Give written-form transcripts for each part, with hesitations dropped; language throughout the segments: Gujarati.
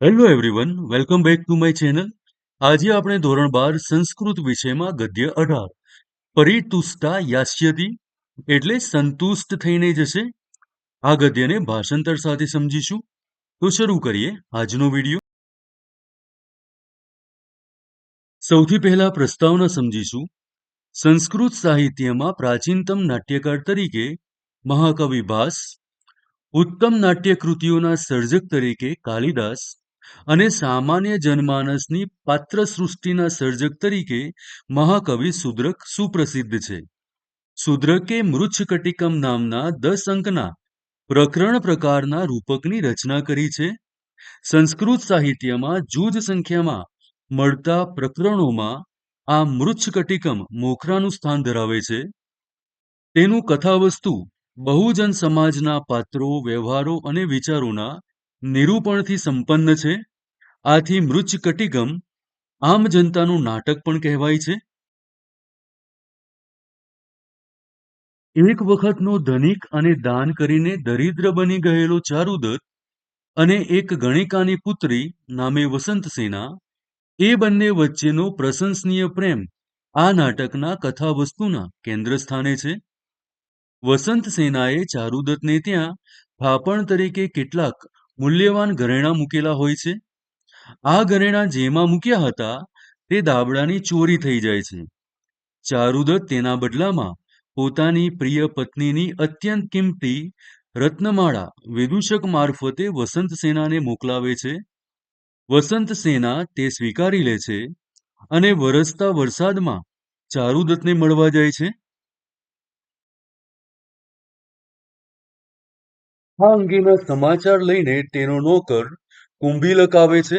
Hello everyone, welcome back to my channel. આજે આપણે ધોરણ 12 સંસ્કૃત વિષયમાં ગદ્ય 18 પરિતુષ્ટા યાસ્યતિ એટલે સંતુષ્ટ થઈને જશે. આ ગદ્યને ભાષાંતર સાથે સમજીશું. તો શરૂ કરીએ આજનો વિડીયો. સૌથી પહેલા પ્રસ્તાવના સમજીશું. સંસ્કૃત સાહિત્યમાં પ્રાચીનતમ નાટ્યકાર તરીકે મહાકવિ ભાસ, ઉત્તમ નાટ્ય કૃતિઓના સર્જક તરીકે કાલિદાસ અને સામાન્ય જનમાનસની પાત્ર સૃષ્ટિના સર્જક તરીકે મહાકવિ શુદ્રક સુપ્રસિદ્ધ છે. શુદ્રકે મૃચ્છકટિકમ નામના 10 અંકના પ્રકરણ પ્રકારના રૂપકની રચના કરી છે. સંસ્કૃત સાહિત્યમાં જૂજ સંખ્યામાં મળતા પ્રકરણોમાં આ મૃચ્છકટિકમ મોખરાનું સ્થાન ધરાવે છે. તેનું કથાવસ્તુ બહુજન સમાજના પાત્રો, વ્યવહારો અને વિચારોના નિરૂપણથી સંપન્ન છે. આથી મૃચ્છકટિકમ આમ જનતાનું નાટક પણ કહેવાય છે. એક વખતનો ધનિક અને દાન કરીને દરિદ્ર બની ગયેલો ચારુદત્ત અને એક ગણિકાની પુત્રી નામે વસંતસેના, એ બંને વચ્ચેનો પ્રશંસનીય પ્રેમ આ નાટકના કથાવસ્તુના કેન્દ્ર સ્થાને છે. વસંતસેનાએ ચારુદત્તને ત્યાં થાપણ તરીકે કેટલાક મૂલ્યવાન ઘરેણાં મૂકેલા હોય છે. આ ઘરેણાં જેમાં મૂક્યા હતા તે દાબડાની ચોરી થઈ જાય છે. ચારુદત્ત તેના બદલામાં પોતાની પ્રિય પત્નીની અત્યંત કિંમતી રત્નમાળા વિદૂષક મારફતે વસંતસેનાને મોકલાવે છે. વસંતસેના તે સ્વીકારી લે છે અને વરસતા વરસાદમાં ચારુદત્તને મળવા જાય છે. આ અંગેના સમાચાર લઈને તેનો નોકર કુંભીલક આવે છે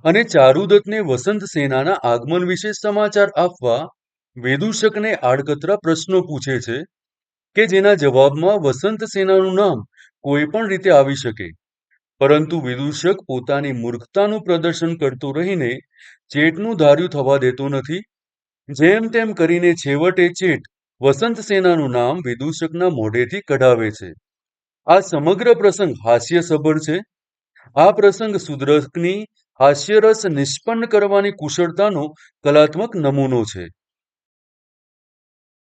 અને ચારુદત્તને વસંતસેનાના આગમન વિશે સમાચાર આપવા વિદૂષકને આડકતરા પ્રશ્નો પૂછે છે કે જેના જવાબમાં વસંતસેનાનું નામ કોઈ પણ રીતે આવી શકે. પરંતુ વિદૂષક પોતાની મૂર્ખતાનું પ્રદર્શન કરતો રહીને ચેટનું ધાર્યું થવા દેતો નથી. જેમ તેમ કરીને છેવટે ચેટ વસંતસેનાનું નામ વિદૂષકના મોઢેથી કઢાવે છે. આ સમગ્ર પ્રસંગ હાસ્યસભર છે. આ પ્રસંગ શુદ્રકની હાસ્યરસ નિષ્પન્ન કરવાની કુશળતાનો કલાત્મક નમૂનો છે.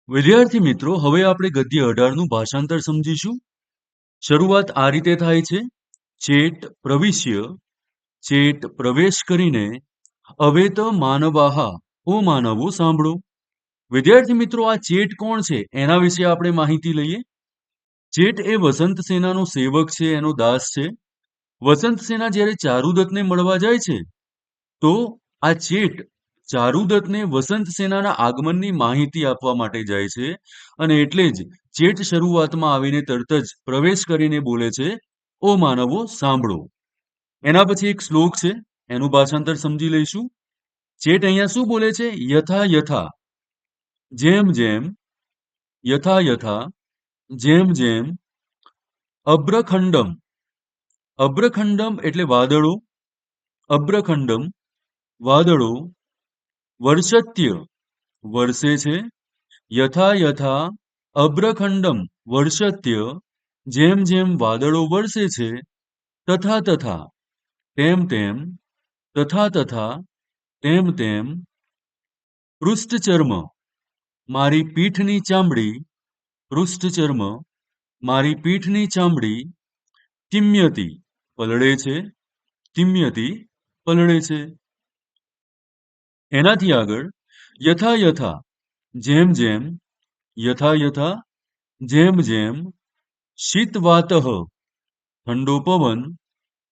વિદ્યાર્થી મિત્રો, હવે આપણે ગદ્ય 18નું ભાષાંતર સમજીશું. શરૂઆત આ રીતે થાય છે. ચેટ પ્રવિશ્ય, ચેટ પ્રવેશ કરીને, હવે તો માનવાહા, ઓ માનવો સાંભળો. વિદ્યાર્થી મિત્રો, આ ચેટ કોણ છે એના વિશે આપણે માહિતી લઈએ. ચેટ એ વસંતસેનાનો સેવક છે, એનો દાસ છે. વસંતસેના જ્યારે ચારુદત્તને મળવા જાય છે તો આ ચેટ ચારુદત્તને વસંતસેનાના આગમનની માહિતી આપવા માટે જાય છે અને એટલે જ ચેટ શરૂઆતમાં આવીને તરત જ પ્રવેશ કરીને બોલે છે, ઓ માનવો સાંભળો. એના પછી એક શ્લોક છે, એનું ભાષાંતર સમજી લઈશું. ચેટ અહીંયા શું બોલે છે? યથા યથા, જેમ જેમ, યથા યથા, જેમ જેમ, અબ્રખંડમ, અબ્રખંડમ એટલે વાદળો, અબ્રખંડમ વાદળો, વર્ષત્ય વર્ષે છે, યથા યથા અબ્રખંડમ વર્ષત્ય જેમ જેમ વાદળો વરસે છે, તથા તથા તેમ તેમ, તથા તથા તેમ તેમ, પૃષ્ઠચર્મ મારી પીઠની ચામડી, પૃષ્ઠચર્મ મારી પીઠની ચામડી, તિમ્યતિ પલળે છે, તિમ્યતિ પલળે છે. એનાથી આગળ યથા યથા, જેમ જેમ, યથા યથા, જેમ જેમ, શીતવાતઃ ઠંડો પવન,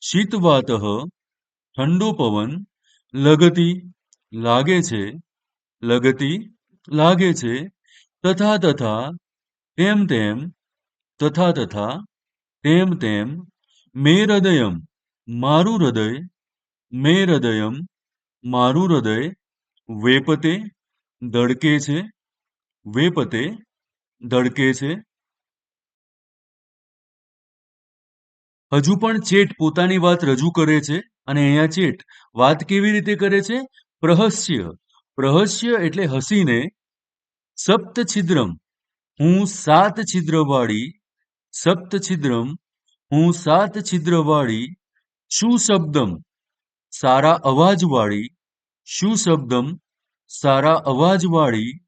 શીતવાતઃ ઠંડો પવન, લગતી લાગે છે, લગતી લાગે છે, તથા તથા તેમ તેમ, તથા તથા તેમ તેમ, મે હૃદયમ મારું હૃદય, મે હૃદયમ મારું હૃદય, વેપતે ધડકે છે, વેપતે ધડકે છે. હજુ પણ ચેટ પોતાની વાત રજૂ કરે છે અને અહીંયા ચેટ વાત કેવી રીતે કરે છે? પ્રહસ્ય, પ્રહસ્ય એટલે હસીને, સપ્ત છિદ્રમ હું 7 છિદ્રવાળી, સપ્ત છિદ્રમ હું 7 છિદ્રવાળી, સુશબ્દમ સારા અવાજવાળી, સુશબ્દમ સારા અવાજવાળી,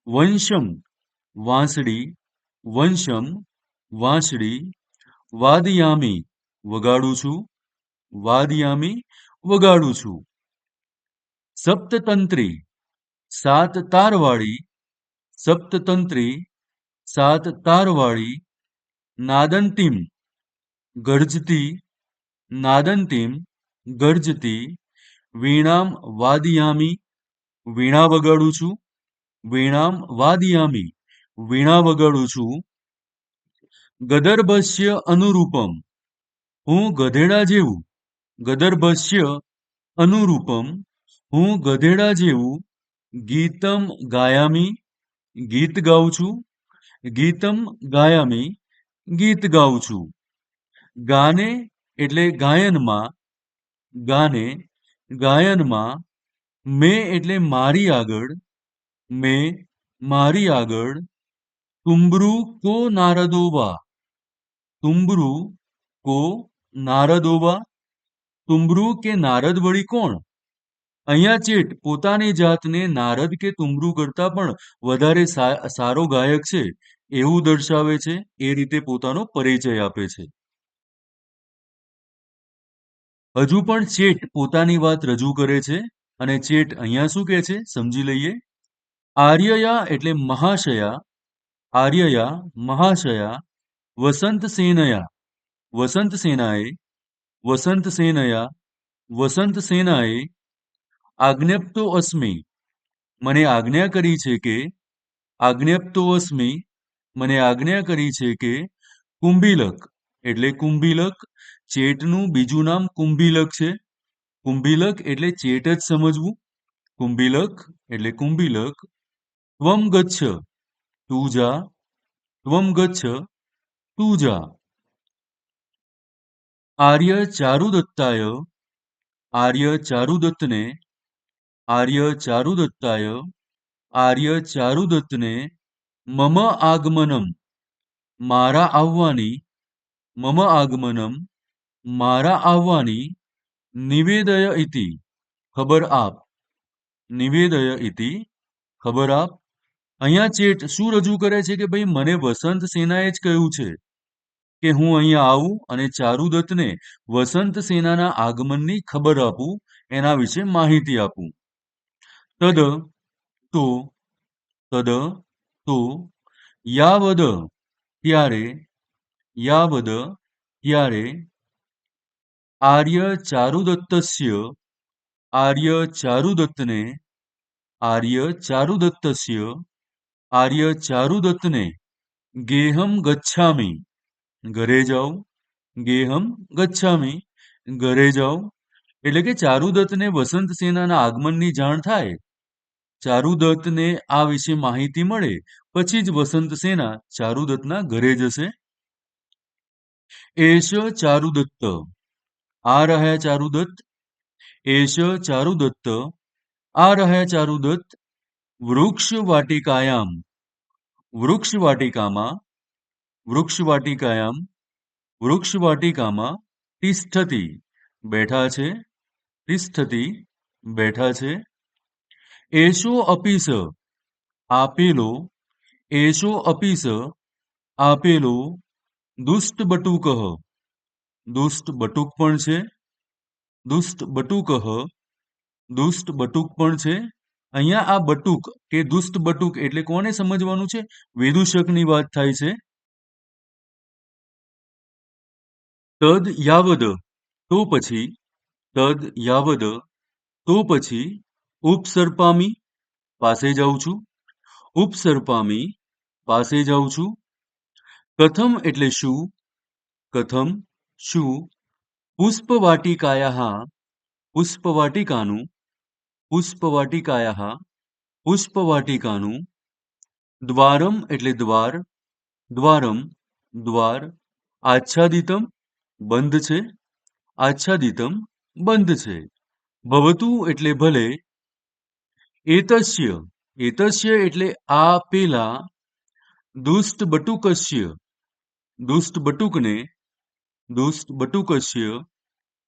વંશમ વાંસળી, વંશમ વાંસળી, વાદયામી વગાડું છું, વાદયામી વગાડું છું. સપ્તતંત્રી સાત તારવાળી, સપ્તતંત્રી સાત તારવાળી, નાદંતીમ ગર્જતી, નાદંતીમ ગર્જતી, વીણામ વાદયામી વીણા વગાડું છું, વીણામ વાદયામી વીણા વગાડું છું. ગદર્ભસ્ય અનુરૂપમ હું ગધેડા જેવું, ગદર્ભસ્ય અનુરૂપમ હું ગધેડા જેવું, ગીતમ ગાયામી ગીત ગાઉં છું, ગીતમ ગાયામી ગીત ગાઉં છું. ગાને એટલે ગાયનમાં, ગાને ગાયનમાં, મેં એટલે મારી આગળ, મેં મારી આગળ, તુંબરૂ કો નારદોબા, તુંબરૂ કો નારદોબા, તુંબરૂ કે નારદ વળી કોણ? અહીંયા ચેટ પોતાની જાતને નારદ કે તુંબરૂ કરતા પણ વધારે સારો ગાયક છે એવું દર્શાવે છે, એ રીતે પોતાનો પરિચય આપે છે. હજુ પણ ચેટ પોતાની વાત રજૂ કરે છે અને ચેટ અહીંયા શું કહે છે સમજી લઈએ. આર્યયા એટલે મહાશયા, આર્યયા મહાશયા, વસંત સેનયા, વસંત સેનાએ, વસંત સેનયા, વસંત સેનાએ, આજ્ઞપ્તો અસ્મિ મને આજ્ઞા કરી છે કે, આજ્ઞપ્તો અસ્મિ મને આજ્ઞા કરી છે કે, કુંભીલક એટલે કુંભીલક, ચેટનું બીજું નામ કુંભીલક છે. કુંભીલક એટલે ચેટ જ સમજવું, કુંભીલક એટલે કુંભીલક. ત્વમ ગચ્છ તું જા, ત્વમ ગચ્છ તું જા. આર્ય ચારુદત્તાય, આર્ય ચારુદત્તને, આર્ય ચારુદત્તાય, આર્ય ચારુદત્તને, મમ આગમનમ મારા આવવાની, મમ આગમનમ મારા આવવાની, નિવેદય ઇતિ ખબર આપ, નિવેદય ઇતિ ખબર આપ. અહીંયા ચેટ શું રજૂ કરે છે કે ભાઈ મને વસંત સેનાએ જ કહ્યું છે કે હું અહીંયા આવું અને ચારુદત્તને વસંત સેનાના આગમનની ખબર આપું, એના વિશે માહિતી આપું. તદ તો, તદ તો, યાવદ ત્યારે, યાવદ ત્યારે, આર્ય ચારુદત્તસ્ય, આર્ય ચારુદત્તને, આર્ય ચારુદત્તસ્ય, આર્ય ચારુદત્તને, ગેહમ ગચ્છામિ ઘરે જાઉં, ગેહમ ગચ્છામિ ઘરે જાઉં. એટલે કે ચારુદત્તને વસંત સેનાના આગમનની જાણ થાય, ચારુદત્તને આ વિશે માહિતી મળે પછી જ વસંત સેના ચારુદત્તના ઘરે જશે. એશ ચારુદત્ત આ રહ્યા ચારુદત્ત, એશ ચારુદત્ત આ રહ્યા ચારુદત્ત, વૃક્ષ વાટિકાયામ વૃક્ષ વાટિકામાં, વૃક્ષ વાટિકાયામ વૃક્ષ વાટિકામાં, તિષ્ઠતિ બેઠા છે, તિષ્ઠતિ બેઠા છે. એશો અપીસ આપેલો, એશો અપીસ આપેલો, દુષ્ટ બટુકઃ દુષ્ટ બટુક પણ છે, દુષ્ટ બટુકઃ દુષ્ટ બટુક પણ છે. અહીંયા આ બટુક કે દુષ્ટ બટુક એટલે કોને સમજવાનું છે? વિદૂષકની વાત થાય છે. તદ યાવદ તો પછી, તદ યાવદ તો પછી, ઉપસર્પામી પાસે જાઉં છું, ઉપસર્પામી પાસે જાઉં છું. કથમ એટલે શું, કથમ શું, પુષ્પવાટિકાયાઃ પુષ્પવાટિકાનું, પુષ્પવાટિકાયાઃ પુષ્પવાટિકાનું, દ્વારમ એટલે દ્વાર, દ્વારમ દ્વાર, આચ્છાદિતમ બંધ છે, આચ્છાદિતમ બંધ છે. ભવતુ એટલે ભલે, એતસ્ય એતસ્ય એટલે આ પેલા, દુષ્ટ બટુકસ્ય દુષ્ટ બટુકને, દુષ્ટ બટુકસ્ય,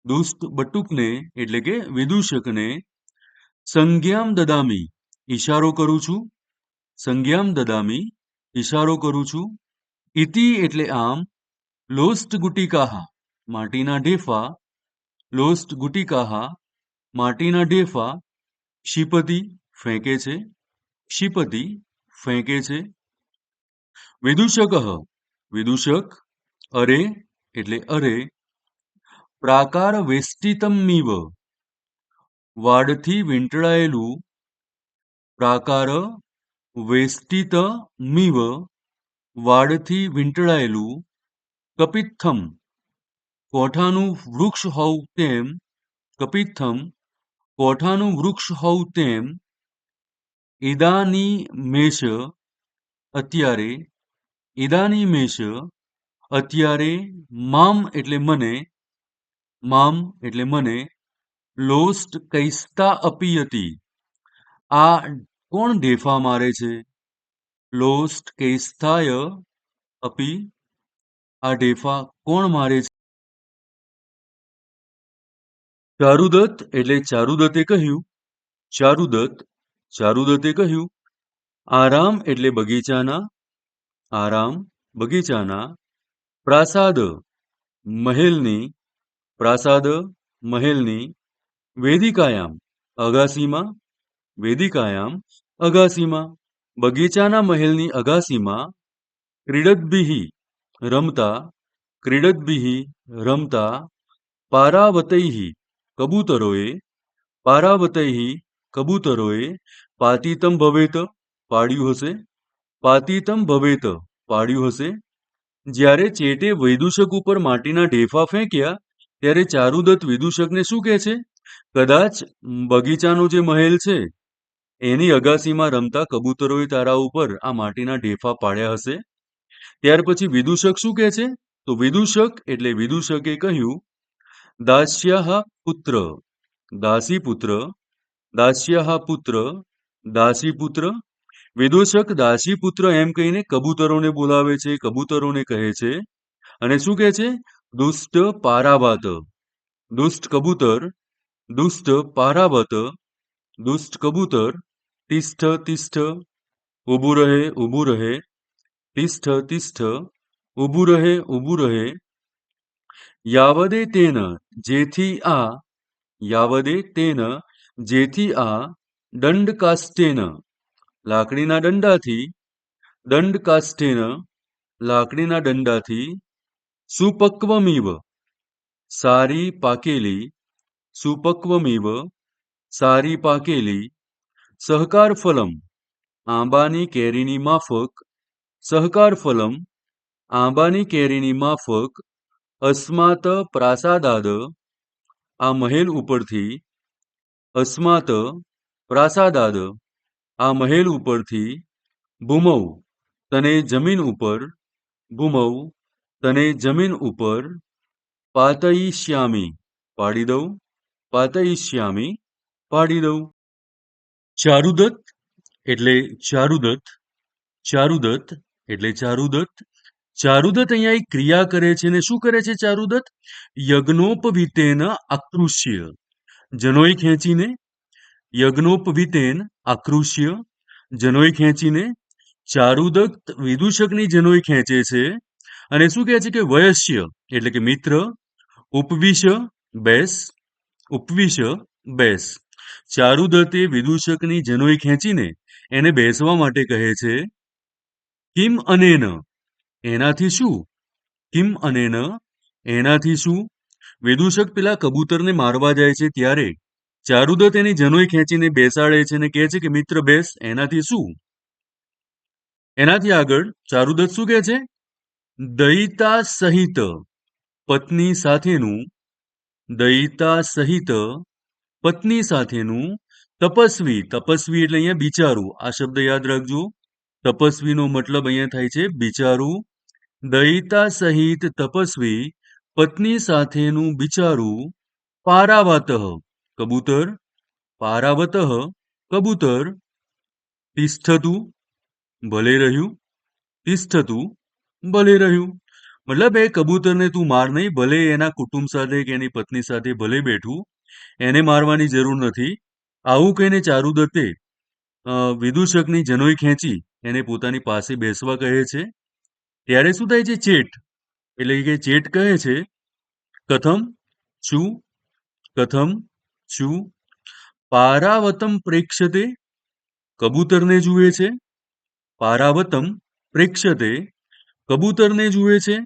દુષ્ટ બટુકને એટલે કે વિદૂષકને સંજ્ઞામ દદામી ઈશારો કરું છું. સંજ્ઞામ દદામી ઈશારો કરું છું. ઇતિ એટલે આમ. લોસ્ટ ગુટિકાહ માટીના ઢેફા. લોસ્ટ ગુટિકાહ માટીના ઢેફા. ક્ષિપતિ ફેંકે છે. ક્ષિપતિ ફેંકે છે. વિદૂષક વિદૂષક અરે એટલે અરે. પ્રાકાર વેષ્ટિતમિવ વાડથી વીંટળાયેલું. પ્રાકાર વેષ્ટિતમિવ વાડથી વીંટળાયેલું. કપિત્થમ કોઠાનું વૃક્ષ હોવ તેમ. કપિત્થમ કોઠાનું વૃક્ષ હોવ તેમ. ઇદાનીમેષ અત્યારે. ઇદાનીમેષ અત્યારે. મામ એટલે મને. મામ એટલે મને. લોસ્ટ કૈસ્તા અપિયતિ આ કોણ ઢેફા મારે છે. લોસ્ટ કૈસ્તાય અપી આ ઢેફા કોણ મારે છે. ચારુદત્ત એટલે ચારુદત્તે કહ્યું. ચારુદત્ત ચારુદત્તે કહ્યું. આરામ એટલે બગીચાના. આરામ બગીચાના. પ્રાસાદ મહેલની. પ્રાસાદ મહેલની. વેદિકાયામ અગાસીમાં. વેદિકાયામ અગાસીમાં. બગીચાના મહેલની અગાસીમાં. ક્રીડદ્ભિઃ રમતા. ક્રીડદ્ભિઃ રમતા. પારાવતૈઃ કબૂતરોએ. પારાવતૈઃ કબૂતરોએ. પાતિતમ ભવેત પાડ્યું હશે. પાતિતમ ભવેત પાડ્યું હશે. જ્યારે ચેટે વિદૂષક ઉપર માટીના ઢેફા ફેંક્યા ત્યારે ચારુદત્ત વિદૂષકને શું કહે છે. કદાચ બગીચાનો જે મહેલ છે એની અગાસીમાં રમતા કબૂતરોએ તારા ઉપર આ માટીના ઢેફા પાડ્યા હશે. ત્યાર પછી વિદૂષક શું કહે છે. તો વિદૂષક એટલે વિદૂષકે કહ્યું. દાસ્યાહ પુત્ર દાસી પુત્ર. દાસ્યાહ પુત્ર દાસી પુત્ર. વિદૂષક દાસી પુત્ર એમ કહીને કબૂતરોને બોલાવે છે. કબૂતરોને કહે છે અને શું કહે છે. દુષ્ટ પારાવત. દુષ્ટ કબૂતર. દુષ્ટ પારાવત. દુષ્ટ કબૂતર. તિષ્ઠ તિષ્ઠ ઊભું રહે ઊભું રહે. તિષ્ઠ તિષ્ઠ ઊભું રહે ઊભું રહે. યાવદે તેન જેથી આ. યાવદે તેન જેથી આ. દંડકાષ્ઠેન લાકડીના દંડાથી. દંડકાષ્ઠેન લાકડીના દંડાથી. સુપક્વમિવ સારી પાકેલી. સુપક્વમિવ સારી પાકેલી. સહકાર ફલમ આંબાની કેરીની માફક. સહકાર ફલમ આંબાની કેરીની માફક. અસ્માત પ્રાસાદાદ આ મહેલ ઉપરથી. અસ્માત પ્રાસાદાદ આ મહેલ ઉપરથી. ભૂમૌ તને જમીન ઉપર. ભૂમૌ તને જમીન ઉપર. પાતયિષ્યામિ પાડી દઉં. પાતયિષ્યામિ પાડી દઉં. ચારુદત્ત એટલે ચારુદત્ત. ચારુદત્ત એટલે ચારુદત્ત. ચારુદત્ત અહીંયા એક ક્રિયા કરે છે ને શું કરે છે ચારુદત્ત. યજ્ઞોપવીતેન આકૃષ્ય જનોઈ ખેંચીને. યજ્ઞોપવીતેન આકૃષ્ય જનોઈ ખેંચીને. ચારુદત્ત વિદૂષકની જનોઈ ખેંચે છે અને શું કહે છે કે વયસ્ય એટલે કે મિત્ર. ઉપવિશ બેસ. ઉપવિશ બેસ. ચારુદત્તે વિદૂષકની જનોઈ ખેંચીને એને બેસવા માટે કહે છે. કિમ અનેન એનાથી શું. કિમ અનેન એનાથી શું. વિદૂષક પેલા કબૂતરને મારવા જાય છે ત્યારે ચારુદત્ત એની જનોઈ ખેંચીને બેસાડે છે અને કહે છે કે મિત્ર બેસ. એનાથી શું. એનાથી આગળ ચારુદત્ત શું કહે છે. દયિતા સહિત પત્ની સાથેનું. દયિતા સહિત પત્ની સાથેનું. તપસ્વી તપસ્વી એટલે અહીંયા બિચારું. આ શબ્દ યાદ રાખજો. તપસ્વીનો મતલબ અહીંયા થાય છે બિચારું. દયિતા સહિત તપસ્વી પત્ની સાથેનું બિચારું. પારાવત કબૂતર. પારાવત કબૂતર. તિષ્ઠતું ભલે રહ્યું. તિષ્ઠતું ભલે રહ્યું. મતલબ એ કબૂતરને તું માર નહીં, ભલે એના કુટુંબ સાથે કે એની પત્ની સાથે ભલે બેઠું, એને મારવાની જરૂર નથી. આવું કહીને ચારુદત્તે વિદૂષકની જનોઈ ખેંચી એને પોતાની પાસે બેસવા કહે છે. ત્યારે શું થાય છે? ચેટ એટલે કે ચેટ કહે છે, કથમ શું, કથમ શું, પારાવતમ પ્રેક્ષતે, કબૂતરને જુએ છે. પારાવતમ પ્રેક્ષતે, કબૂતરને જુએ છે.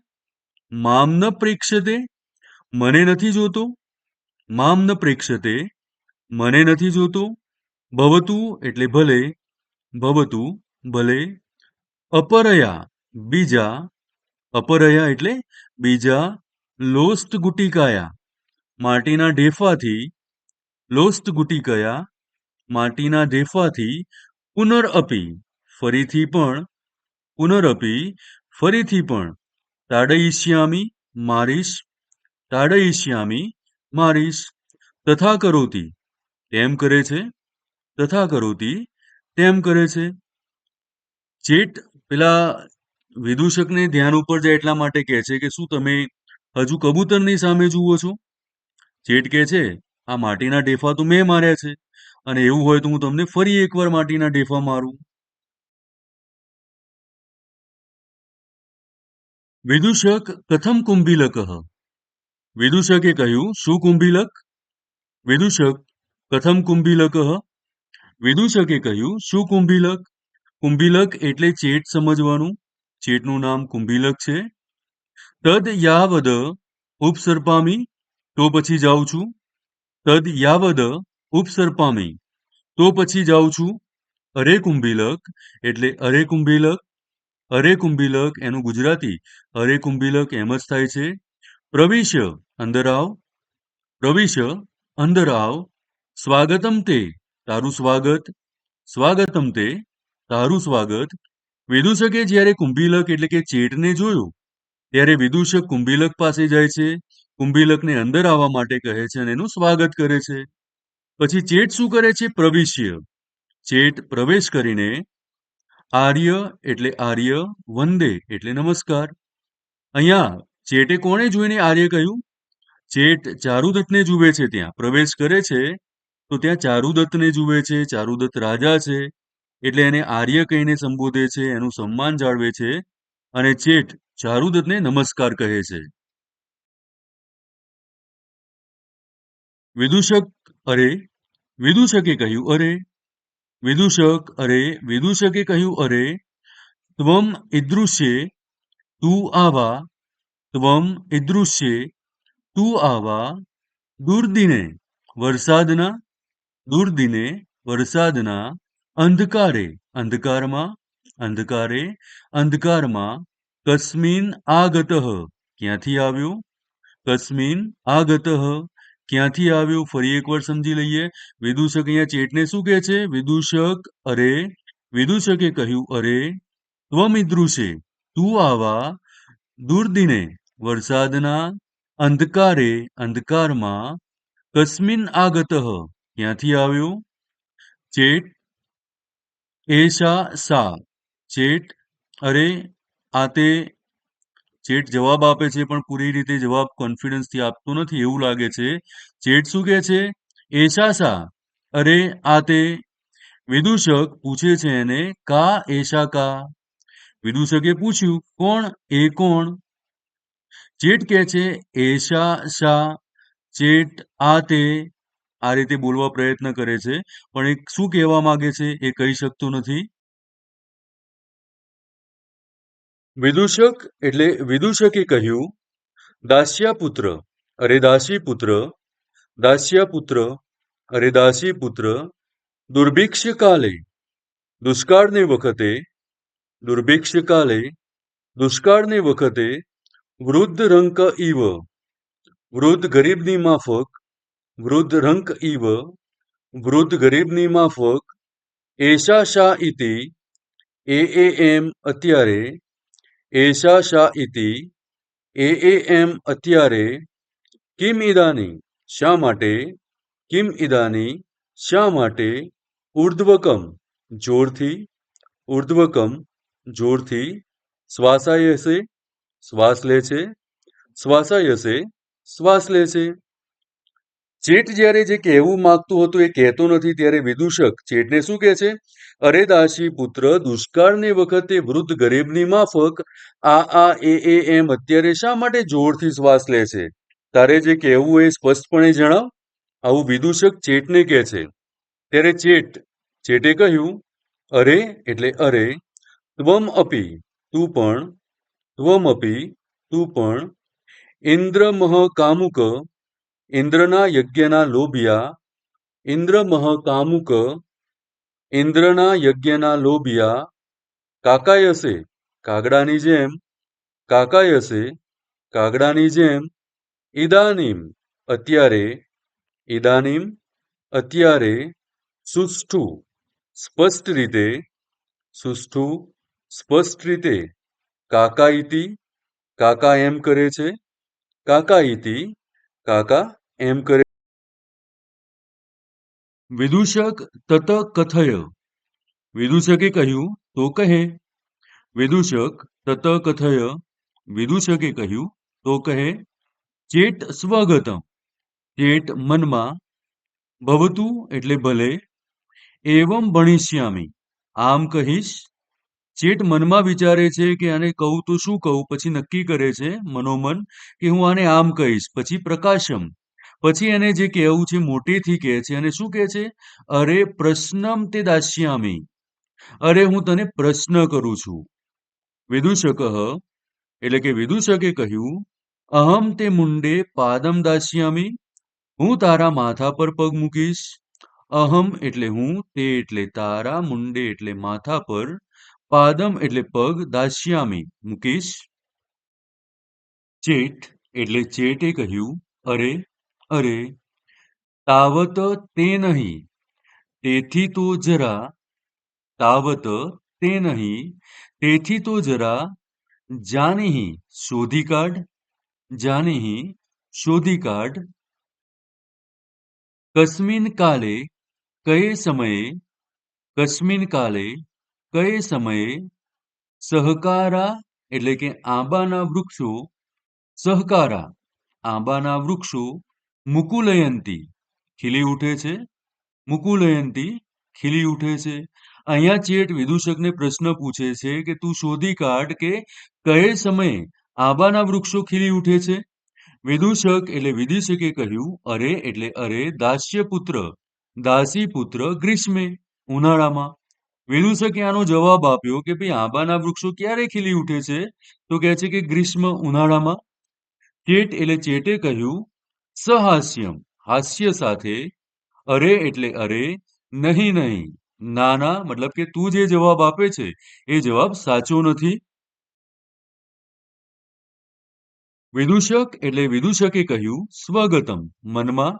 મામ ન પ્રેક્ષતે, મને નથી જોતો. મામ ન પ્રેક્ષતે, મને નથી જોતો. ભવતું એટલે ભલે, ભવતું ભલે. અપરયા બીજા, અપરયા એટલે બીજા. લોસ્ટ ગુટિકાયા, માટીના ઢેફાથી, લોસ્ટ ગુટિકયા, માટીના ઢેફાથી. પુનરઅપી ફરીથી પણ, પુનરઅપી ફરીથી પણ. તાડયિષ્યામિ મારીશ, તાડયિષ્યામિ મારીશ. તથા કરોતી તેમ કરે છે, તથા કરોતી તેમ કરે છે. ચેટ પેલા વિદૂષકને ધ્યાન ઉપર જાય એટલા માટે કહે છે કે શું તમે હજુ કબૂતરની સામે જુઓ છો? ચેટ કહે છે, આ માટીના ઢેફા તો મેં માર્યા છે, અને એવું હોય તો હું તમને ફરી એકવાર માટીના ઢેફા મારું. વિદૂષક કથમ કુંભીલક, વિદૂષકે કહ્યું, શું કુંભીલક? વિદૂષક કથમ કુંભીલક, વિદૂષકે કહ્યું, શું કુંભીલક? કુંભીલક એટલે ચેટ સમજવાનું. ચેટનું નામ કુંભીલક છે. તદ યાવદ ઉપસર્પામી, તો પછી જાઉં છું. તદ યાવદ ઉપસર્પામી, તો પછી જાઉં છું. અરે કુંભીલક એટલે અરે કુંભીલક. અરે કુંભીલક એનું ગુજરાતી અરે કુંભીલક એમ જ થાય છે. પ્રવિશ અંદર આવ, પ્રવિશ અંદર આવ. સ્વાગતમ તે તારું સ્વાગત, સ્વાગતમ તે તારું સ્વાગત. વિદૂષકે જ્યારે કુંભીલક એટલે કે ચેટને જોયું ત્યારે વિદૂષક કુંભીલક પાસે જાય છે, કુંભીલકને અંદર આવવા માટે કહે છે અને એનું સ્વાગત કરે છે. પછી ચેટ શું કરે છે? પ્રવિશ્ય, ચેટ પ્રવેશ કરીને આર્ય એટલે આર્ય, વંદે એટલે નમસ્કાર. અહીંયા ચેટે કોણે જોઈને આર્ય કહ્યું? ચેટ ચારુદત્તને જુએ છે. ત્યાં પ્રવેશ કરે છે તો ત્યાં ચારુદત્તને જુએ છે. ચારુદત્ત રાજા છે એટલે એને આર્ય કહીને સંબોધે છે, એનું સન્માન જાળવે છે, અને ચેટ ચારુદત્તને નમસ્કાર કહે છે. વિદૂષક અરે, વિદૂષકે કહ્યું અરે, વિદૂષક અરે, વિદૂષકે કહ્યું અરે. ત્વમ ઈદૃશ્યે, તું આવા, ત્વમ ઈદૃશ્યે, તું આવા. દુર્દિને વરસાદના, દુર્દિને વરસાદના. અંધકારે અંધકારમાં, અંધકારે અંધકારમાં. કસ્મિન આગતઃ ક્યાંથી આવ્યો, કસ્મિન આગતઃ ક્યાંથી આવ્યો. ફરી એકવાર સમજી લઈએ. વિદૂષક અહીંયા ચેટને શું કહે છે? વિદૂષક અરે, વિદૂષકે કહ્યું અરે. ત્વમિદૃશે તું આવા. દુર્દિને વરસાદના. અંધકારે અંધકારમાં. કસ્મિન આગતઃ ક્યાંથી આવ્યો. ચેટ એશા સા, ચેટ અરે આ તે. ચેટ જવાબ આપે છે પણ પૂરી રીતે જવાબ કોન્ફિડન્સથી આપતો નથી એવું લાગે છે. ચેટ શું કહે છે? એશા સા, અરે આ તે. વિદૂષક પૂછે છે એને, કા એશા કા. વિદૂષકે પૂછ્યું, કોણ એ કોણ? ચેટ કહે છે એશા શા. ચેટ આ તે આ રીતે બોલવા પ્રયત્ન કરે છે પણ એ શું કહેવા માંગે છે એ કહી શકતો નથી. વિદૂષક એટલે વિદૂષકે કહ્યું, દાસ્યાપુત્ર અરે દાસીપુત્ર, દાસ્યાપુત્ર અરે દાસીપુત્ર. દુર્ભિક્ષ કાલે, દુષ્કાળને વખતે, દુર્ભિક્ષ કાલે, દુષ્કાળને વખતે. વૃદ્ધ રંક ઇવ, વૃદ્ધ ગરીબની માફક, વૃદ્ધ રંક ઇવ, વૃદ્ધ ગરીબની માફક. એશા શા ઇતિ, એમ અત્યારે, એશા શા ઇતિ, એમ અત્યારે. કિમ ઇદાની શા માટે, કિમ ઇદાની શા માટે. ઉર્ધ્વકમ જોરથી, ઉર્ધ્વકમ જોરથી. શ્વાસાયસે શ્વાસ લે છે. શ્વાસાયસે શ્વાસ લે છે. ચેટ જ્યારે જે કહેવું માંગતું હતું એ કહેતો નથી ત્યારે વિદૂષક ચેટને શું કહે છે? અરે દાસી પુત્ર, દુષ્કાળની વખતે વૃદ્ધ ગરીબની માફક આ એમ અત્યારે શા માટે જોરથી શ્વાસ લે છે? તારે જે કહેવું એ સ્પષ્ટપણે જણાવ. આવું વિદૂષક ચેટને કહે છે. ત્યારે ચેટે કહ્યું, અરે એટલે અરે, ત્વમ અપી તું પણ, ત્વમ અપી તું પણ, ઇન્દ્રમહ કામુક ઇન્દ્રના યજ્ઞના લોભિયા, ઇન્દ્રમહ કામુક ઇન્દ્રના યજ્ઞના લોભિયા, કાકાયસે કાગડાની જેમ, કાકાયસે કાગડાની જેમ, ઇદાનીમ અત્યારે, ઇદાનીમ અત્યારે, સુષ્ઠુ સ્પષ્ટ રીતે, સુષ્ઠુ સ્પષ્ટ રીતે, કાકાઈતિ કાકા એમ કરે છે, કાકાઈતિ કાકા એમ કરે. વિદૂષક તત કથય વિદૂષકે કહ્યું તો કહે. વિદૂષક તત કથય વિદૂષકે કહ્યું તો કહે. ચેટ સ્વગતમ ચેટ મનમાં, ભવતુ એટલે ભલે, એવમ ભણિષ્યામિ આમ કહીશ. ચેટ મનમાં વિચારે છે કે આને કહું તો શું કહું, પછી નક્કી કરે છે મનોમન કે હું આને આમ કહીશ. પછી પ્રકાશમ, પછી એને જે કહેવું છે મોટેથી કહે છે અને શું કહે છે? અરે પ્રશ્નમ તે દાસ્યામી, અરે હું તને પ્રશ્ન કરું છું. વિદૂષક એટલે કે વિદૂષકે કહ્યું, અહમ તે મુંડે પાદમ દાસ્યામી, હું તારા માથા પર પગ મૂકીશ. અહમ એટલે હું, તે એટલે તારા, મુંડે એટલે માથા પર, પાદમ એટલે પગ, દાસ્યામી મૂકીશ. ચેટ એટલે ચેટે કહ્યું, અરે અરે, તાવત તે નહીં, તેથી તો જરા, તાવત તે નહીં, તેથી તો જરા, જાનહી શોધી કાઢ, જાનહી શોધી કાઢ. કસ્મિન કાલે કયે સમયે, કસ્મિન કાલે કયે સમયે, સહકારા એટલે કે આંબાના વૃક્ષો, સહકારા આંબાના વૃક્ષો, મુકુલયંતી ખીલી ઉઠે છે, મુકુલયંતી ખીલી ઉઠે છે. અહીંયા ચેટ વિદૂષકને પ્રશ્ન પૂછે છે કે તું શોધી કાઢ કે કયે સમયે આંબાના વૃક્ષો ખીલી ઉઠે છે. વિદૂષક એટલે વિદૂષકે કહ્યું, અરે એટલે અરે, દાસ્ય પુત્ર દાસી પુત્ર, ગ્રીષ્મે ઉનાળામાં. વિદૂષકે આનો જવાબ આપ્યો કે ભાઈ આંબાના વૃક્ષો ક્યારે ખીલી ઉઠે છે? તો કહે છે કે ગ્રીષ્મ ઉનાળામાં. ચેટ એટલે ચેટે કહ્યું, સહાસ્યમ હાસ્ય સાથે, અરે એટલે અરે, નહીં નહીં, ના ના, મતલબ કે તું જે જવાબ આપે છે એ જવાબ સાચો નથી. વિદૂષક એટલે વિદૂષકે કહ્યું, સ્વગતમ મનમાં,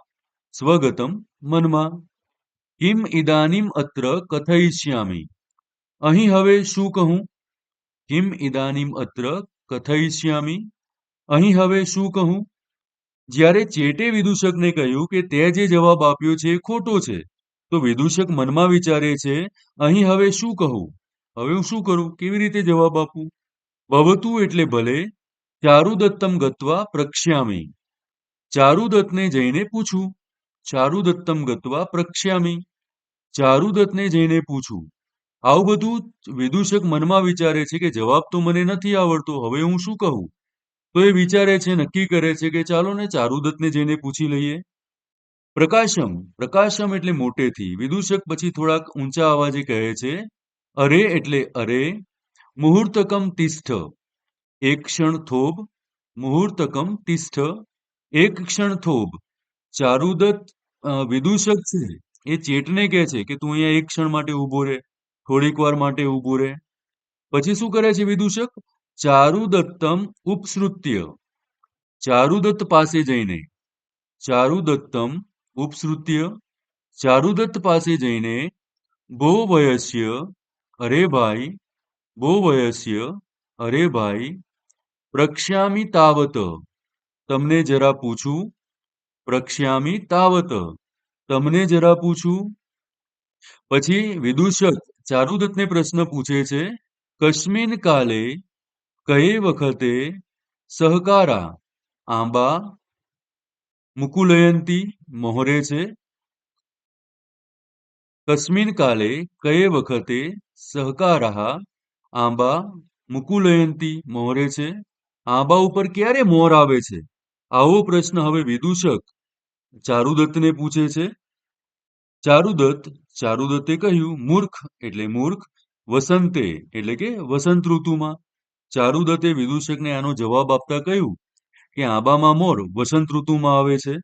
સ્વગતમ મનમાં, કિમ ઇદાનીમ અત્ર કથયિષ્યામિ, અહીં હવે શું કહું? કિમ ઇદાનીમ અત્ર કથયિષ્યામિ, અહીં હવે શું કહું? જ્યારે ચેટે વિદૂષકને કહ્યું કે તે જે જવાબ આપ્યો છે એ ખોટો છે, તો વિદૂષક મનમાં વિચારે છે અહીં હવે શું કહું? હવે હું શું કરું? કેવી રીતે જવાબ આપું? ભવતું એટલે ભલે, ચારુદત્તમ ગત્વા પ્રક્ષ્યામિ, ચારુદત્તને જઈને પૂછું, ચારુદત્તમ ગત્વા પ્રક્ષ્યામિ, ચારુદત્તને જઈને પૂછું. આવું બધું વિદૂષક મનમાં વિચારે છે કે જવાબ તો મને નથી આવડતો, હવે હું શું કહું? તો એ વિચારે છે, નક્કી કરે છે કે ચાલો ને ચારુદત્તને જઈને પૂછી લઈએ. પ્રકાશમ પ્રકાશમ એટલે મોટેથી. વિદૂષક પછી થોડાક ઊંચા અવાજે કહે છે, અરે એટલે અરે, મુહૂર્તકમ તિષ્ઠ એક ક્ષણ થોભ, મુહૂર્તકમ તિષ્ઠ એક ક્ષણ થોભ. ચારુદત્ત વિદૂષક છે એ ચેટને કહે છે કે તું અહીંયા એક ક્ષણ માટે ઊભો રહે, થોડીક વાર માટે ઊભો રહે. પછી શું કરે છે વિદૂષક? ચારુદત્તમ ઉપસૃત્ય, ચારુદત્ત પાસે જઈને, ચારુદત્તમ ઉપસૃત્ય, ચારુદત્ત પાસે જઈને, ભો વયસ્ય અરે ભાઈ, ભો વયસ્ય અરે ભાઈ, પ્રક્ષ્યામિ તાવત તમને જરા પૂછું, પ્રક્ષ્યામિ તાવત તમને જરા પૂછું. પછી વિદૂષક ચારુદત્તને પ્રશ્ન પૂછે છે, કસ્મિન કાલે કયે વખતે, સહકારા આંબા મુકુલયંતી મોહરે છે. કસ્મિન કાલે કયે વખતે સહકારાહ આંબા મુકુલયંતી મોહરે છે. આંબા ઉપર ક્યારે મોર આવે છે? આવો પ્રશ્ન હવે વિદૂષક ચારુદત્તને પૂછે છે. ચારુદત્તે કહ્યું મૂર્ખ એટલે મૂર્ખ, વસંતે એટલે કે વસંત ઋતુમાં. ચારુદત્તે વિદૂષકને આનો જવાબ આપતા કહ્યું કે આંબામાં મોર વસંત ઋતુમાં આવે છે.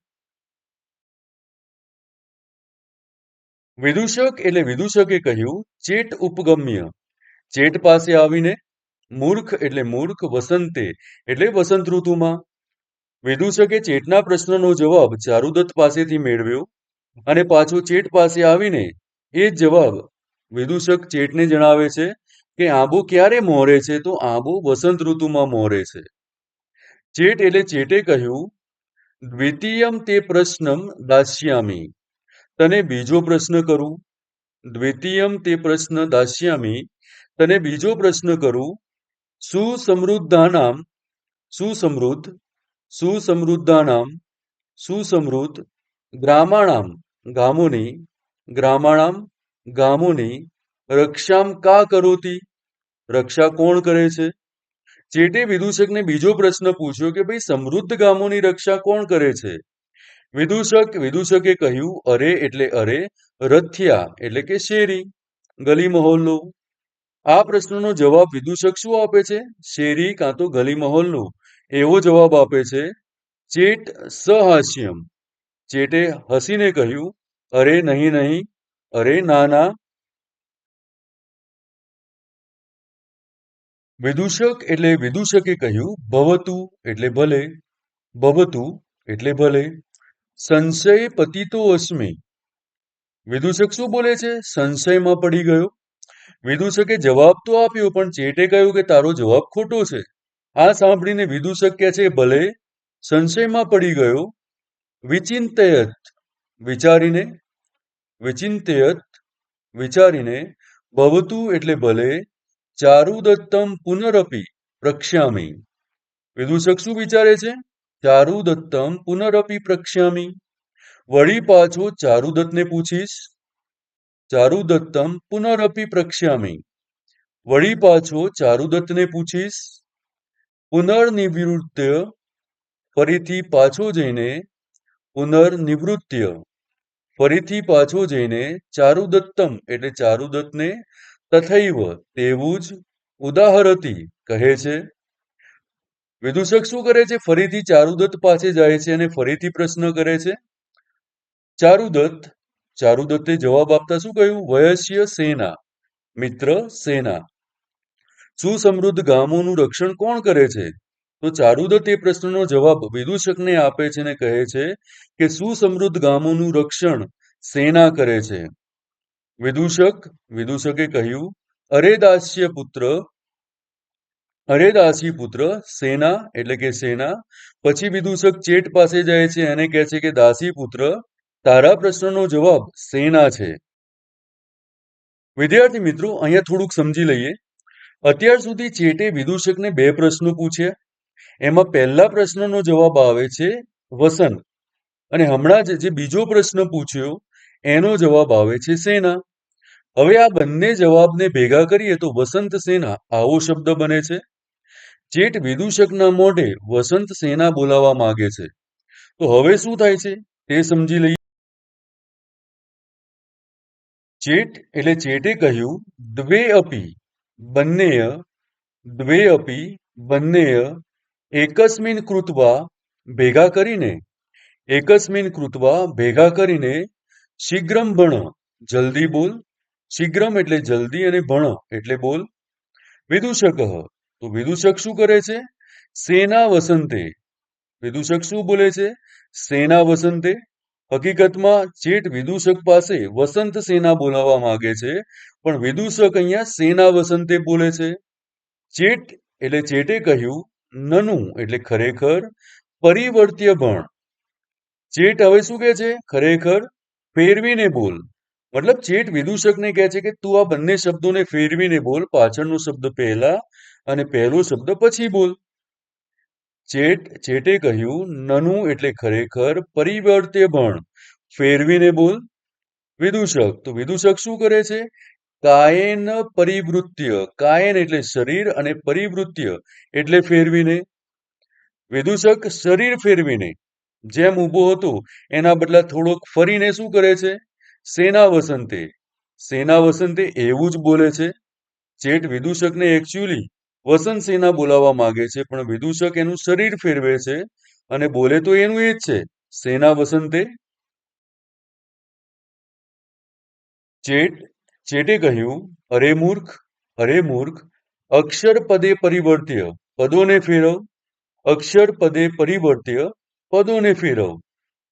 વિદૂષક એટલે વિદૂષકે કહ્યું ચેટ ઉપગમ્ય, ચેટ પાસે આવીને. મૂર્ખ એટલે મૂર્ખ, વસંતે એટલે વસંત ઋતુમાં. વિદૂષકે ચેટના પ્રશ્નનો જવાબ ચારુદત્ત પાસેથી મેળવ્યો અને પાછો ચેટ પાસે આવીને એ જ જવાબ વિદૂષક ચેટને જણાવે છે કે આંબો ક્યારે મોરે છે? તો આંબો વસંત ઋતુમાં મોરે છે. ચેટ એટલે ચેટે કહ્યું દ્વિતીયમ તે પ્રશ્નમ દાસ્યામી, તને બીજો પ્રશ્ન કરું. દ્વિતીયમ તે પ્રશ્ન દાસ્યામી, તને બીજો પ્રશ્ન કરું. સુસમૃદ્ધાનામ, સુસમૃદ્ધ, સુસમૃદ્ધાનામ, સુસમૃદ્ધ, ગ્રામાણામ, ગામોની, ગ્રામાણામ, ગામોની, રક્ષામ કા કરોતી, રક્ષા કોણ કરે છે? ચેટે વિદૂષકને બીજો પ્રશ્ન પૂછ્યો કે ભાઈ સમૃદ્ધ ગામોની રક્ષા કોણ કરે છે? વિદૂષકે કહ્યું અરે એટલે અરે, રથિયા એટલે કે શેરી, ગલી મહોલ્લો. આ પ્રશ્નનો જવાબ વિદૂષક શું આપે છે? શેરી કાં તો ગલી મહોલ્લો એવો જવાબ આપે છે. ચેટ સહાસ્યમ, ચેટે હસીને કહ્યું અરે નહીં નહીં, અરે ના ના. વિદૂષક એટલે વિદૂષકે કહ્યું ભવતુ એટલે ભલે, ભવતુ એટલે ભલે. સંશય પતિતો અસ્મિ, વિદૂષક શું બોલે છે? સંશયમાં પડી ગયો. વિદૂષકે જવાબ તો આપ્યો પણ ચેટે કહ્યું કે તારો જવાબ ખોટો છે. આ સાંભળીને વિદૂષક કહે છે ભલે, સંશયમાં પડી ગયો. વિચિંતયત, વિચારીને, વિચિંતયત, વિચારીને, ભવતુ એટલે ભલે, ચારુદત્તમ પુનરપી પ્રક્ષ્યામી. વિદૂષક શું વિચારે છે? ચારુદત્તમ પુનરપી પ્રક્ષ્યામી, વળી પાછો ચારુદત્તને પૂછીશ. ચારુદત્તમ પુનરપી પ્રક્ષ્યામી, વળી પાછો ચારુદત્તને પૂછીશ. પુનર્નિવૃત્ય, ફરીથી પાછો જઈને, પુનર્નિવૃત્ય, ફરીથી પાછો જઈને, ચારુદત્તમ એટલે ચારુદત્તને, તથૈવ તેવું જ, ઉદાહરતી કહે છે. વિદૂષક શું કરે છે? ફરીથી ચારુદત્ત પાસે જાય છે અને ફરીથી પ્રશ્ન કરે છે. ચારુદત્તે જવાબ આપતા શું કહ્યું? વયસ્ય સેના, મિત્ર સેના. સુસમૃદ્ધ ગામોનું રક્ષણ કોણ કરે છે? તો ચારુદત્ત એ પ્રશ્નનો જવાબ વિદૂષકને આપે છે અને કહે છે કે સુસમૃદ્ધ ગામોનું રક્ષણ સેના કરે છે. વિદૂષકે કહ્યું અરે દાસ્ય પુત્ર, અરે દાસી પુત્ર, સેના એટલે કે સેના. પછી વિદૂષક ચેટ પાસે જાય છે અને કહે છે કે દાસી પુત્ર, તારા પ્રશ્નનો જવાબ સેના છે. વિદ્યાર્થી મિત્રો, અહીંયા થોડુંક સમજી લઈએ. અત્યાર સુધી ચેટે વિદૂષકને બે પ્રશ્નો પૂછ્યા. એમાં પહેલા પ્રશ્નનો જવાબ આવે છે વસંત અને હમણાં જ જે બીજો પ્રશ્ન પૂછ્યો એનો જવાબ આવે છે સેના. હવે આ બંને જવાબને ભેગા કરીએ તો વસંત સેના આવો શબ્દ બને છે. ચેટ વિદૂષકના મોઢે વસંત સેના બોલાવવા માંગે છે. તો હવે શું થાય છે તે સમજી લઈએ. ચેટ એટલે ચેટે કહ્યું દ્વે અપી, બંનેય, દ્વે અપી, બંનેય, એકસ્મિન કૃત્વા, ભેગા કરીને, એકસ્મિન કૃત્વા, ભેગા કરીને, શીઘ્રમ ભણ, જલ્દી બોલ. શીઘ્રમ એટલે જલ્દી અને ભણ એટલે બોલ. વિદૂષક, તો વિદૂષક શું કરે છે? સેના વસંતે, વિદૂષક શું બોલે છે? સેના વસંતે. હકીકતમાં ચેટ વિદૂષક પાસે વસંત સેના બોલાવવા માંગે છે પણ વિદૂષક અહીંયા સેના વસંતે બોલે છે. ચેટ એટલે ચેટે કહ્યું નનુ એટલે ખરેખર, પરિવર્ત્ય ભણ. ચેટ હવે શું કહે છે? ખરેખર ફેરવીને બોલ. મતલબ ચેટ વિદૂષકને કહે છે કે તું આ બંને શબ્દોને ફેરવીને બોલ, પાછળનો શબ્દ પહેલા અને પહેલો શબ્દ પછી બોલ. ચેટે કહ્યું, નનું એટલે ખરેખર, પરિવર્ત્ય ભણ, ફેરવીને બોલ. વિદૂષક, તો વિદૂષક શું કરે છે? કાયેન પરિવૃત્ય, કાયેન એટલે શરીર અને પરિવૃત્ય એટલે ફેરવીને. વિદૂષક શરીર ફેરવીને, જેમ ઊભો હતો એના બદલા થોડોક ફરીને શું કરે છે? સેના વસંતે, સેના વસંતે એવું જ બોલે છે. ચેટ વિદૂષકને એકચ્યુઅલી વસંત સેના બોલાવવા માંગે છે, પણ વિદૂષક એનું શરીર ફેરવે છે અને બોલે તો એનું એ જ છે, સેના વસંતે. ચેટે કહ્યું, અરે મૂર્ખ, અક્ષર પદે પરિવર્ત્ય, પદોને ફેરવ. અક્ષર પદે પરિવર્ત્ય, પદોને ફેરવ.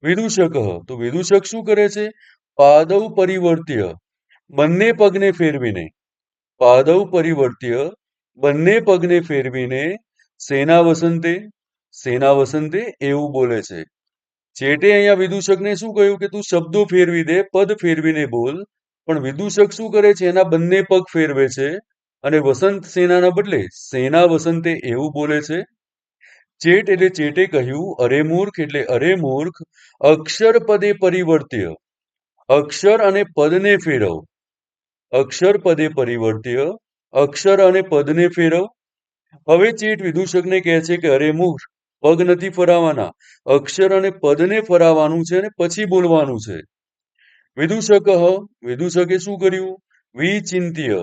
વિદૂષક, તો વિદૂષક શું કરે છે? પાદવ પરિવર્ત્ય, બંને પગને ફેરવીને. પાદવ પરિવર્ત્ય, બંને પગને ફેરવીને. સેના વસંતે, સેના વસંતે એવું બોલે છે. ચેટે અહીંયા વિદૂષકને શું કહ્યું કે તું શબ્દો ફેરવી દે, પદ ફેરવીને બોલ. પણ વિદૂષક શું કરે છે? એના બંને પગ ફેરવે છે અને વસંત સેનાના બદલે સેના વસંતે એવું બોલે છે. ચેટ એટલે ચેટે કહ્યું, અરે મૂર્ખ, અક્ષર પદે પરિવર્ત્ય, અક્ષર અને પદને ફેરવ. અક્ષર પદે પરિવર્ત્ય, અક્ષર અને પદને ફેરવ. હવે ચેટ વિદૂષકને કહે છે કે અરે મૂર્ખ, પગ નથી ફરાવાના, અક્ષર અને પદને ફરાવાનું છે અને પછી બોલવાનું છે. વિદૂષકે શું કર્યું? વિચિંત્ય,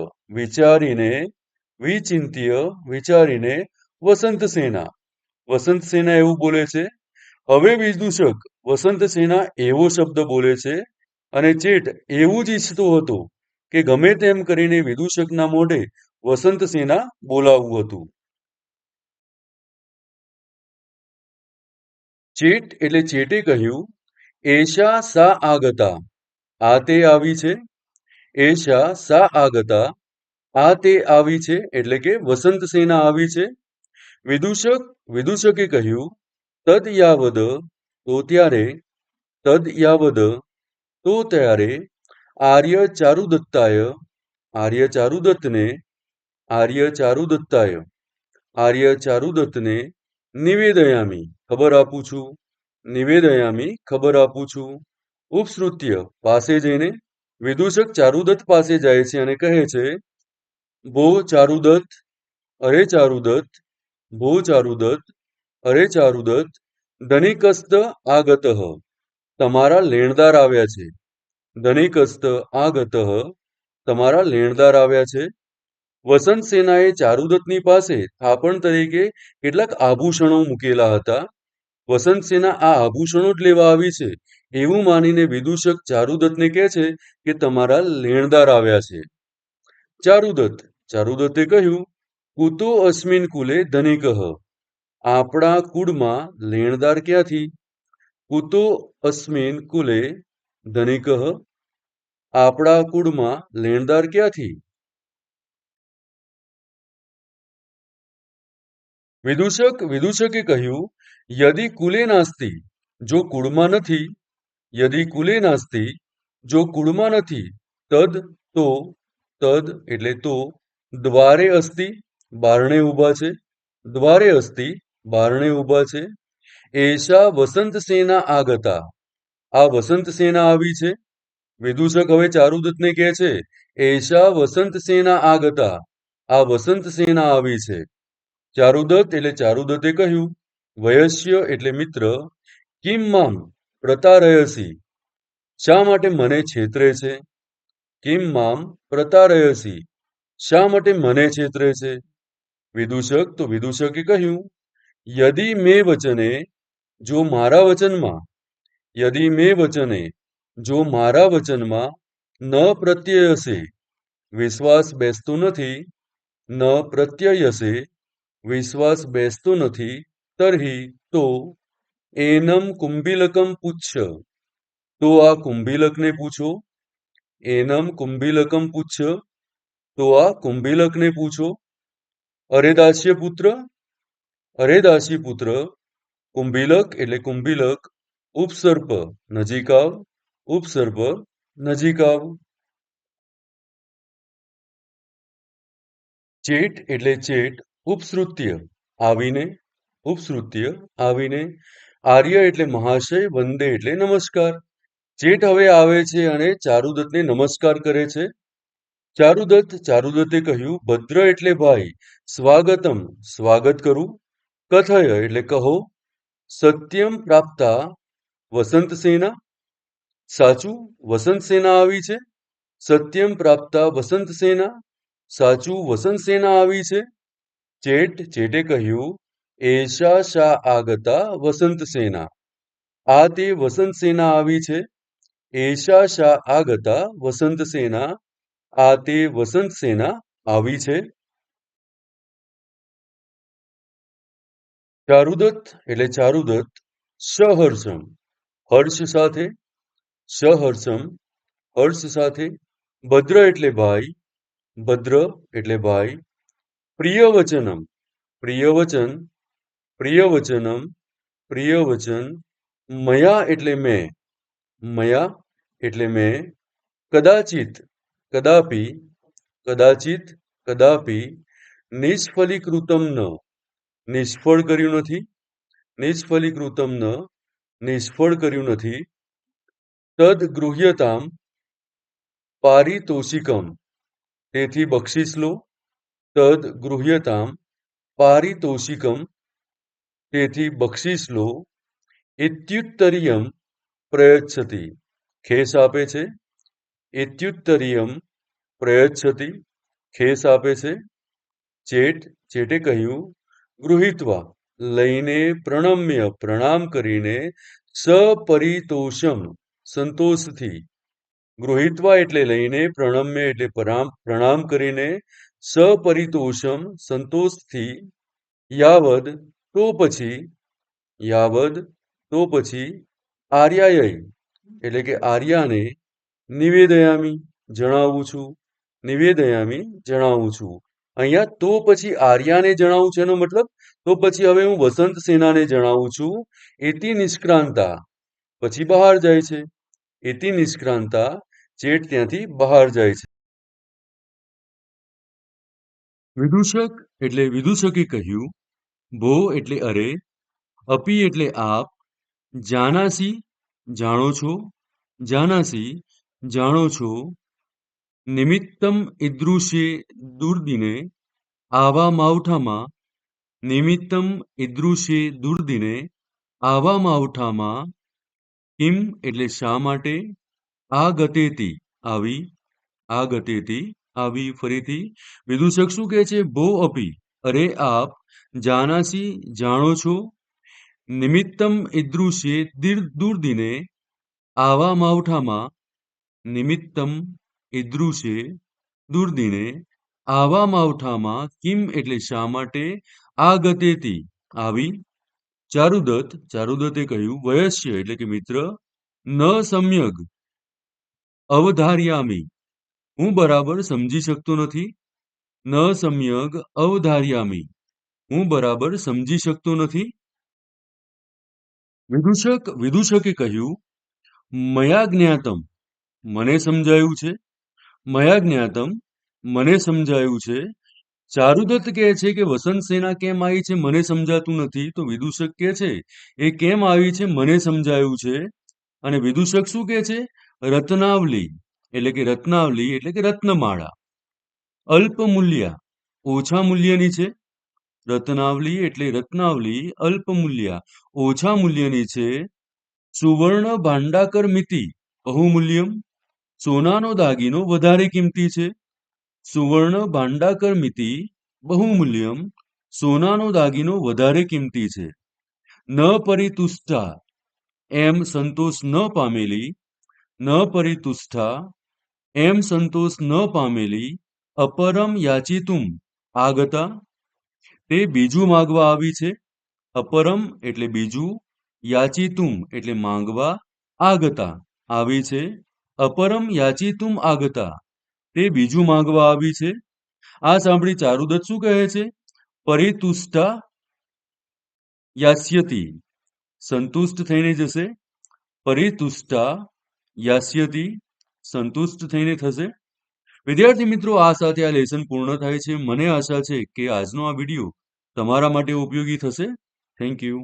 વિચારીને વસંત સેના એવું બોલે છે. હવે વિદૂષક વસંત સેના એવો શબ્દ બોલે છે અને ચેટ એવું જ ઈચ્છતો હતો કે ગમે તેમ કરીને વિદૂષકના મોઢે વસંત સેના બોલાવવું હતું. ચેટ એટલે ચેટે કહ્યું, એશા સા આગતા, આ તે આવી છે. એશા સા આગતા, આ તે આવી છે એટલે કે વસંત સેના આવી છે. વિદૂષકે કહ્યું, તદ યાવદ, તો ત્યારે, તદ યાવદ, તો ત્યારે, આર્ય ચારુદત્તાય, આર્ય ચારુદત્તને, આર્ય ચારુદત્તાય, આર્ય ચારુદત્તને નિવેદયામી, ખબર આપું છું, નિવેદયામી, ખબર આપું છું. ઉપસૃત્ય, પાસે જઈને. વિદૂષક ચારુદત્ત પાસે જાય છે અને કહે છે, ભો ચારુદત્ત, અરે ચારુદત્ત, ભો ચારુદત્ત, અરે ચારુદત્ત, ધનિકસ્ત આગતઃ, તમારા લેણદાર આવ્યા છે. ધનિકસ્ત આગતઃ, તમારા લેણદાર આવ્યા છે. વસંત સેનાએ ચારુદત્તની પાસે થાપણ તરીકે કેટલાક આભૂષણો મૂકેલા હતા. વસંત સેના આ આભૂષણો જ લેવા આવી છે એવું માનીને વિદૂષક ચારુદત્તને કહે છે કે તમારા લેણદાર આવ્યા છે. ચારુદત્તે કહ્યું, કુતો અસ્મિન કુલે ધનિકઃ, આપણા કુળમાં લેણદાર ક્યાંથી? કુતો અસ્મિન કુલે ધનિકઃ, આપણા કુળમાં લેણદાર ક્યાંથી? વિદૂષકે કહ્યું, યદિ કુલે નાસ્તિ, જો કુળમાં નથી, યદિ કુલે નાસ્તિ, જો કુળમાં નથી, તદ, તો, તદ એટલે તો, દ્વારે અસ્તિ, બારણે ઊભા છે, દ્વારે અસ્તિ, બારણે ઊભા છે. એશા વસંત સેના આગતા, આ વસંત સેના આવી છે. વિદૂષક હવે ચારુદત્તને કહે છે, એશા વસંત સેના આગતા, આ વસંત સેના આવી છે. ચારુદત્તે કહ્યું, વયસ્ય એટલે મિત્ર, કિમ મામ પ્રતારયસી, શા માટે મને છેતરે છે? કિમ મામ પ્રતારયસી, શા માટે મને છેતરે છે? વિદૂષકે કહ્યું, યદિ મે વચને, જો મારા વચનમાં, યદિ મે વચને, જો મારા વચનમાં ન પ્રત્યયસે, વિશ્વાસ બેસતો નથી, ન પ્રત્યયસે, વિશ્વાસ બેસતો નથી, તર્હિ, તો, એનમ કુંભીલકમ પુચ્છ, તો આ કુંભીલકને પૂછો. એનમ કુંભીલકમ પુચ્છ, તો આ કુંભીલકને પૂછો. અરે દાસ્ય પુત્ર, કુંભીલક એટલે કુંભીલક, ઉપસર્પ, નજીક આવ, ઉપસર્પ, નજીક આવ. ચેટ એટલે ચેટ, ઉપસૃત્ય, આવીને. ઉપસૃત્ય આવીને આર્ય એટલે મહાશય, વંદે એટલે નમસ્કાર. ચેટ હવે આવે છે અને ચારુદત્તને નમસ્કાર કરે છે. ચારુદત્તે કહ્યું, ભદ્ર એટલે ભાઈ, સ્વાગતમ સ્વાગત કરું, કથય એટલે કહો, સત્યમ પ્રાપ્તા વસંત સેના, સાચું વસંત સેના આવી છે. સત્યમ પ્રાપ્તા વસંત સેના, સાચું વસંત સેના આવી છે. ચેટે કહ્યું, એશા શા આગતા વસંત સેના, આ તે વસંત સેના આવી છે. એશા શા આગતા વસંત સેના, આ તે વસંત સેના આવી છે. ચારુદત્ત એટલે ચારુદત્ત સહર્ષમ હર્ષ સાથે, સહર્ષમ હર્ષ સાથે. ભદ્ર એટલે ભાઈ, ભદ્ર એટલે ભાઈ. પ્રિયવચનમ પ્રિયવચન, પ્રિયવચનમ પ્રિયવચન. મયા એટલે મેં, મયા એટલે મેં. કદાચિત કદાપી, કદાચિત કદાપી. નિષ્ફલીકૃતમ ન, નિષ્ફળ કર્યું નથી. નિષ્ફલીકૃતમ ન, નિષ્ફળ કર્યું નથી. તદ ગૃહ્યતામ પારિતોષિકમ, તેથી બક્ષિસ લો. તદ ગૃહ્યતામ પારિતોષિકમ, તેથી બક્ષિસ લો. ઇત્યુત્તરીયમ પ્રયચ્છતિ, ખેસ આપે છે. ઇત્યુત્તરીયમ પ્રયચ્છતિ, ખેસ આપે છે. ચેટે કહ્યું, ગૃહીત્વા લઈને, પ્રણમ્ય પ્રણામ કરીને, સપરિતોષમ સંતોષથી. ગૃહીત્વા એટલે લઈને, પ્રણમ્ય એટલે પ્રણામ કરીને, સપરિતોષમ સંતોષથી. યાવદ તો પછી, યાવદ તો પછી. આર્યાય એટલે કે આર્યાને, નિવેદયામી જણાવું છું, નિવેદયામી જણાવું છું. અહીંયા તો પછી આર્યાને જણાવું છે એનો મતલબ તો પછી હવે હું વસંત સેનાને જણાવું છું. એતિ નિષ્ક્રાંતા, પછી બહાર જાય છે. એતિ નિષ્ક્રાંતા, ચેટ ત્યાંથી બહાર જાય છે. વિદૂષક એટલે વિદૂષકે કહ્યું, ભો એટલે અરે, અપી એટલે આપ, જાનાસી જાણો છો, જાનાસી જાણો છો. નિમિત્તમ ઈદૃશે દુર્દિને, આવા માવઠામાં. નિમિત્તમ ઈદૃશે દુર્દિને, આવા માવઠામાં. કિમ એટલે શા માટે. આ ગતેતી આવી, આ ગતેતી આવી. ફરીથી વિદૂષક શું કહે છે, ભો અપી અરે આપ, જાનાસી જાણો છો, નિમિત્તમ ઈદૃશે દુર્દિને, આવા માવઠામાં. નિમિત્તમ ઈદૃશે દુર્દિને, આવા માવઠામાં. કિમ એટલે શા માટે. આ ગતેતી આવી. ચારુદત્તે કહ્યું, વયસ્ય એટલે કે મિત્ર, ન સમ્યગ અવધાર્યામી, હું બરાબર સમજી શકતો નથી. ન સમ્યગ અવધાર્યામી, હું બરાબર સમજી શકતો નથી. વિદૂષકે કહ્યું, મયા જ્ઞાતમ, મને સમજાયું છે. મયા જ્ઞાતમ, મને સમજાયું છે. ચારુદત્ત કહે છે કે વસંત સેના કેમ આવી છે મને સમજાતું નથી. તો વિદૂષક કહે છે એ કેમ આવી છે મને સમજાયું છે. અને વિદૂષક શું કહે છે, રત્નાવલી એટલે કે રત્નમાળા. અલ્પ મૂલ્યા, ઓછા મૂલ્યની છે. રત્નાવલી એટલે રત્નાવલી, અલ્પ મૂલ્યા, ઓછા મૂલ્યની છે. સુવર્ણ ભાંડાકર મિતિ બહુમૂલ્યમ, સોનાનો દાગીનો વધારે કિંમતી છે. સુવર્ણ ભાંડાકર મિતિ બહુમૂલ્યમ, સોનાનો દાગીનો વધારે કિંમતી છે. ન પરિતુષ્ટા, એમ સંતોષ ન પામેલી. ન પરિતુષ્ટા, એમ સંતોષ ન પામેલી. અપરમ યાચિતુમ આગતા, તે બીજું માગવા આવી છે. અપરમ એટલે બીજું, યાચિતુમ એટલે માંગવા, આગતા આવી છે. અપરમ યાચિતુમ આગતા, તે બીજું માંગવા આવી છે. આ સાંભળી ચારુદત્ત શું કહે છે, પરિતુષ્ટા યાસ્યતિ, સંતુષ્ટ થઈને જશે. પરિતુષ્ટા યાસ્યતિ, સંતુષ્ટ થઈને થશે. વિદ્યાર્થી મિત્રો, આ સાથે આ લેસન પૂર્ણ થાય છે. મને આશા છે કે આજનો આ વિડીયો તમારા માટે ઉપયોગી થશે. Thank you.